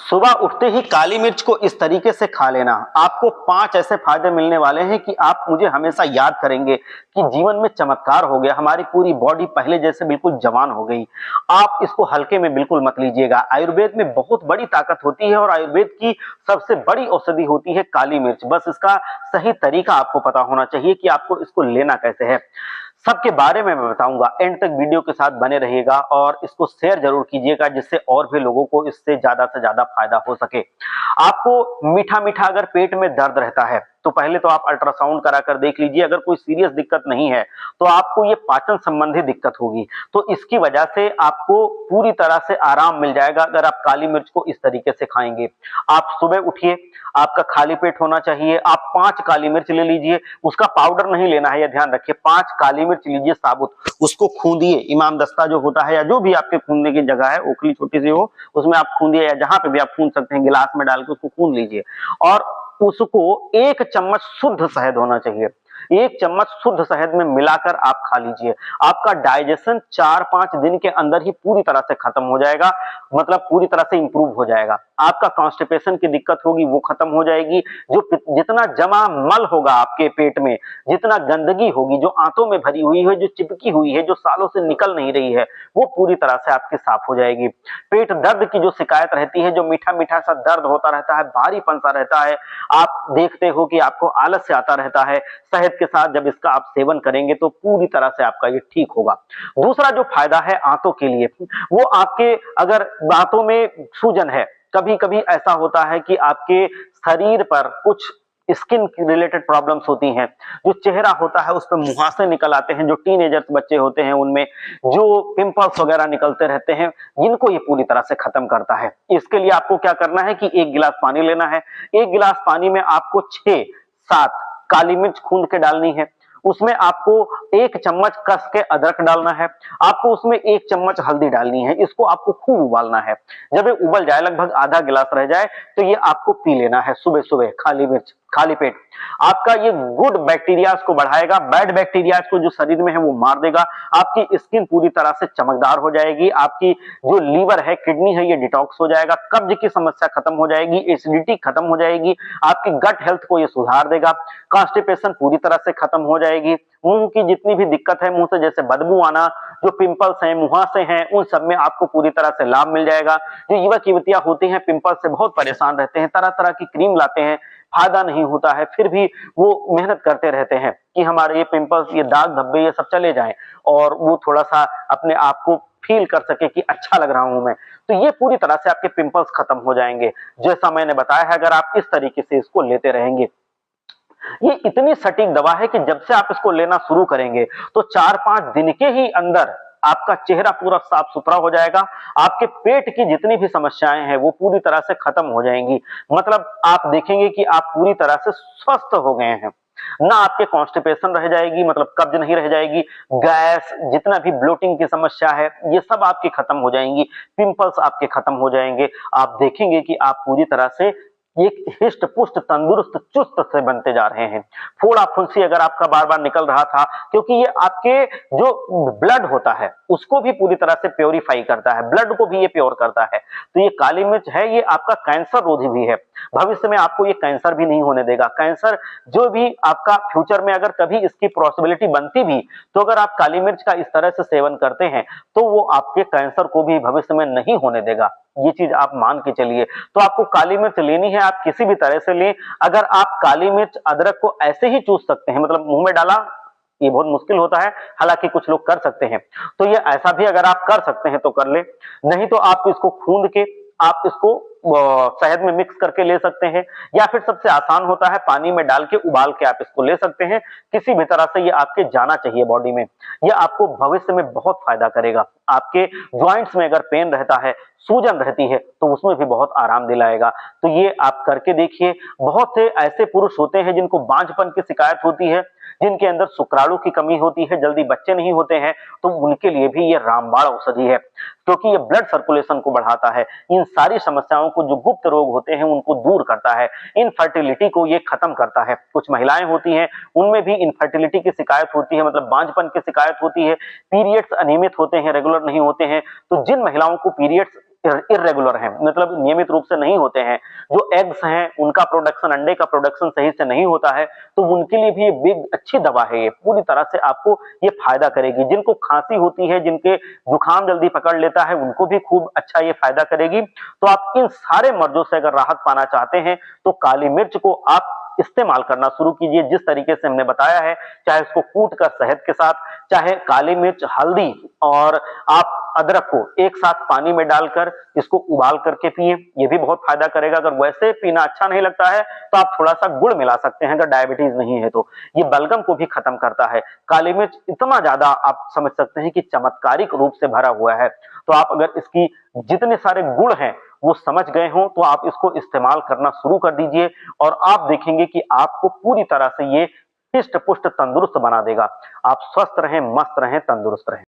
सुबह उठते ही काली मिर्च को इस तरीके से खा लेना, आपको 5 ऐसे फायदे मिलने वाले हैं कि आप मुझे हमेशा याद करेंगे कि जीवन में चमत्कार हो गया, हमारी पूरी बॉडी पहले जैसे बिल्कुल जवान हो गई। आप इसको हल्के में बिल्कुल मत लीजिएगा। आयुर्वेद में बहुत बड़ी ताकत होती है और आयुर्वेद की सबसे बड़ी औषधि होती है काली मिर्च। बस इसका सही तरीका आपको पता होना चाहिए कि आपको इसको लेना कैसे है। सबके बारे में मैं बताऊंगा, एंड तक वीडियो के साथ बने रहिएगा और इसको शेयर जरूर कीजिएगा जिससे और भी लोगों को इससे ज्यादा से ज्यादा फायदा हो सके। आपको मीठा मीठा अगर पेट में दर्द रहता है तो पहले तो आप अल्ट्रासाउंड कराकर देख लीजिए। अगर कोई सीरियस दिक्कत नहीं है तो आपको ये पाचन संबंधी दिक्कत होगी, तो इसकी वजह से आपको पूरी तरह से आराम मिल जाएगा अगर आप काली मिर्च को इस तरीके से खाएंगे। आप सुबह उठिए, आपका खाली पेट होना चाहिए, आप 5 काली मिर्च ले लीजिए। उसका पाउडर नहीं लेना है, यह ध्यान रखिए। 5 काली मिर्च लीजिए साबुत, उसको खूंदिए। इमाम दस्ता जो होता है या जो भी आपके खूंदने की जगह है, ओखली छोटी सी हो, उसमें आप खूंदिए या जहां पे भी आप खूंद सकते हैं, गिलास में डाल के उसको खूंद लीजिए। और उसको 1 चम्मच शुद्ध शहद होना चाहिए, 1 चम्मच शुद्ध शहद में मिलाकर आप खा लीजिए। आपका डाइजेशन 4-5 दिन के अंदर ही पूरी तरह से खत्म हो जाएगा, मतलब पूरी तरह से इंप्रूव हो जाएगा। आपका कॉन्स्टिपेशन की दिक्कत होगी वो खत्म हो जाएगी। जो जितना जमा मल होगा आपके पेट में, जितना गंदगी होगी जो आंतों में भरी हुई है, जो चिपकी हुई है, जो सालों से निकल नहीं रही है, वो पूरी तरह से आपकी साफ हो जाएगी। पेट दर्द की जो शिकायत रहती है, जो मीठा मीठा सा दर्द होता रहता है, भारीपन सा रहता है, आप देखते हो कि आपको आलस से आता रहता है, शहद के साथ जब इसका आप सेवन करेंगे तो पूरी तरह से आपका ये ठीक होगा। दूसरा जो फायदा है आंतों के लिए, वो आपके अगर दांतों में सूजन है, कभी कभी ऐसा होता है कि आपके शरीर पर कुछ स्किन रिलेटेड प्रॉब्लम्स होती हैं, जो चेहरा होता है उस पर मुहासे निकल आते हैं, जो टीनेजर्स बच्चे होते हैं उनमें जो पिंपल्स वगैरह निकलते रहते हैं, इनको ये पूरी तरह से खत्म करता है। इसके लिए आपको क्या करना है कि 1 गिलास पानी लेना है। 1 गिलास पानी में आपको 6-7 काली मिर्च खूंद के डालनी है। उसमें आपको 1 चम्मच कस के अदरक डालना है। आपको उसमें 1 चम्मच हल्दी डालनी है। इसको आपको खूब उबालना है। जब ये उबल जाए, लगभग आधा गिलास रह जाए, तो ये आपको पी लेना है सुबह सुबह खाली मिर्च, खाली पेट। आपका ये गुड बैक्टीरियाज को बढ़ाएगा, बैड बैक्टीरियाज को जो शरीर में है वो मार देगा। आपकी स्किन पूरी तरह से चमकदार हो जाएगी। आपकी जो लीवर है, किडनी है, ये डिटॉक्स हो जाएगा। कब्ज की समस्या खत्म हो जाएगी, एसिडिटी खत्म हो जाएगी। आपकी गट हेल्थ को ये सुधार देगा। कॉन्स्टिपेशन पूरी तरह से खत्म हो जाएगी। मुंह की जितनी भी दिक्कत है, मुंह से जैसे बदबू आना, जो पिंपल्स हैं, मुहासे हैं, उन सब में आपको पूरी तरह से लाभ मिल जाएगा। जो युवक युवतियां होती हैं पिंपल्स से बहुत परेशान रहते हैं, तरह तरह की क्रीम लाते हैं, फायदा नहीं होता है, फिर भी वो मेहनत करते रहते हैं कि हमारे ये पिंपल्स, ये दाग धब्बे, ये सब चले जाएं और वो थोड़ा सा अपने आप को फील कर सके कि अच्छा लग रहा हूं मैं। तो ये पूरी तरह से आपके पिंपल्स खत्म हो जाएंगे, जैसा मैंने बताया है। अगर आप इस तरीके से इसको लेते रहेंगे, ये इतनी सटीक दवा है कि जब से आप इसको लेना शुरू करेंगे तो 4-5 दिन के ही अंदर आपका चेहरा पूरा साफ सुथरा हो जाएगा। आपके पेट की जितनी भी समस्याएं हैं वो पूरी तरह से खत्म हो जाएंगी। मतलब आप देखेंगे कि आप पूरी तरह से स्वस्थ हो गए हैं। ना आपके कॉन्स्टिपेशन रह जाएगी, मतलब कब्ज नहीं रह जाएगी, गैस, जितना भी ब्लोटिंग की समस्या है, ये सब आपकी खत्म हो जाएंगी। पिंपल्स आपके खत्म हो जाएंगे। आप देखेंगे कि आप पूरी तरह से एक हिष्ट पुष्ट तंदुरुस्त चुस्त से बनते जा रहे हैं। फोड़ा फुंसी अगर आपका बार बार निकल रहा था, क्योंकि ये आपके जो ब्लड होता है उसको भी पूरी तरह से प्योरीफाई करता है, ब्लड को भी ये प्योर करता है। तो ये काली मिर्च है, ये आपका कैंसर रोधी भी है। भविष्य में आपको ये कैंसर भी नहीं होने देगा। कैंसर जो भी आपका फ्यूचर में अगर कभी इसकी पॉसिबिलिटी बनती भी, तो अगर आप काली मिर्च का इस तरह से सेवन करते हैं तो वो आपके कैंसर को भी भविष्य में नहीं होने देगा। ये चीज आप मान के चलिए। तो आपको काली मिर्च लेनी है, आप किसी भी तरह से लें। अगर आप काली मिर्च अदरक को ऐसे ही चूस सकते हैं, मतलब मुंह में डाला, ये बहुत मुश्किल होता है, हालांकि कुछ लोग कर सकते हैं, तो ये ऐसा भी अगर आप कर सकते हैं तो कर ले। नहीं तो आप इसको खूंद के आप इसको शहद में मिक्स करके ले सकते हैं, या फिर सबसे आसान होता है पानी में डाल के उबाल के आप इसको ले सकते हैं। किसी भी तरह से ये आपके जाना चाहिए बॉडी में। ये आपको भविष्य में बहुत फायदा करेगा। आपके ज्वाइंट्स में अगर पेन रहता है, सूजन रहती है, तो उसमें भी बहुत आराम दिलाएगा। तो ये आप करके देखिए। बहुत से ऐसे पुरुष होते हैं जिनको बांझपन की शिकायत होती है, जिनके अंदर शुक्राणु की कमी होती है, जल्दी बच्चे नहीं होते हैं, तो उनके लिए भी ये रामबाण औषधि है, क्योंकि ये ब्लड सर्कुलेशन को बढ़ाता है। इन सारी समस्याओं को, जो गुप्त रोग होते हैं, उनको दूर करता है। इनफर्टिलिटी को ये खत्म करता है। कुछ महिलाएं होती हैं, उनमें भी इनफर्टिलिटी की शिकायत होती है, मतलब बांझपन की शिकायत होती है, पीरियड्स अनियमित होते हैं, रेगुलर नहीं होते हैं। तो जिन महिलाओं को पीरियड्स इर्रेगुलर हैं, मतलब नियमित रूप से नहीं होते हैं, जो एग्स हैं उनका प्रोडक्शन, अंडे का प्रोडक्शन सही से नहीं होता है, तो उनके लिए भी ये बिग अच्छी दवा है, ये पूरी तरह से आपको ये फायदा करेगी। जिनको खांसी होती है, जिनके जुकाम जल्दी पकड़ लेता है, उनको भी खूब अच्छा ये फायदा करेगी। तो आप इन सारे मर्जों से अगर राहत पाना चाहते हैं तो काली मिर्च को आप इस्तेमाल करना शुरू कीजिए जिस तरीके से हमने बताया है, चाहे उसको कूट कर शहद के साथ, चाहे काली मिर्च, हल्दी और आप अदरक को एक साथ पानी में डालकर इसको उबाल करके पिए, ये भी बहुत फायदा करेगा। अगर वैसे पीना अच्छा नहीं लगता है तो आप थोड़ा सा गुड़ मिला सकते हैं, अगर डायबिटीज नहीं है तो। ये बलगम को भी खत्म करता है। काली मिर्च इतना ज्यादा आप समझ सकते हैं कि चमत्कारिक रूप से भरा हुआ है। तो आप अगर इसकी जितने सारे गुण हैं वो समझ गए हों तो आप इसको इस्तेमाल करना शुरू कर दीजिए और आप देखेंगे कि आपको पूरी तरह से ये हिष्ट पुष्ट तंदुरुस्त बना देगा। आप स्वस्थ रहें, मस्त रहें, तंदुरुस्त रहें।